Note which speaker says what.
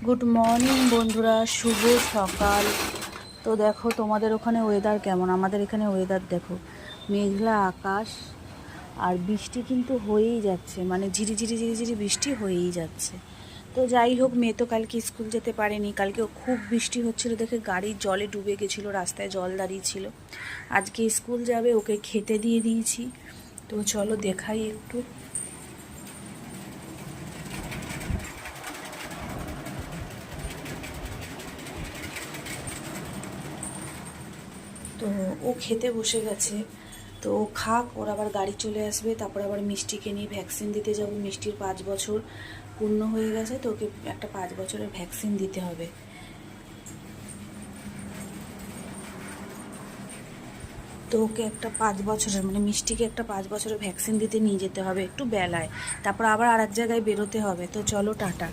Speaker 1: Good morning বন্ধুরা, শুভ সকাল। তো দেখো তোমাদের ওখানে ওয়েদার কেমন, আমাদের এখানে ওয়েদার দেখো, মেঘলা আকাশ আর বৃষ্টি কিন্তু হয়েই যাচ্ছে, মানে ঝিরিঝিরি ঝিরিঝিরি বৃষ্টি হয়েই যাচ্ছে। তো যাই হোক, মেয়ে তো কালকে স্কুল যেতে পারেনি, কালকে খুব বৃষ্টি হচ্ছিল দেখে গাড়ির জলে ডুবে গেছিলো, রাস্তায় জল দাঁড়িয়েছিল। আজকে স্কুল যাবে, ওকে খেতে দিয়ে দিয়েছি। তো চলো দেখাই একটু। তো ও খেতে বসে গেছে। তো ও খাক, ওর আবার গাড়ি চলে আসবে, তারপর আবার মিষ্টিকে নিয়ে ভ্যাকসিন দিতে যাব। মিষ্টির 5 বছর পূর্ণ হয়ে গেছে, তো ওকে একটা 5 বছরের ভ্যাকসিন দিতে হবে। তো ওকে একটা 5 বছরের, মানে মিষ্টিকে একটা 5 বছরের ভ্যাকসিন দিতে নিয়ে যেতে হবে একটু বেলায়, তারপর আবার আর এক জায়গায় বেরোতে হবে। তো চলো টাটা।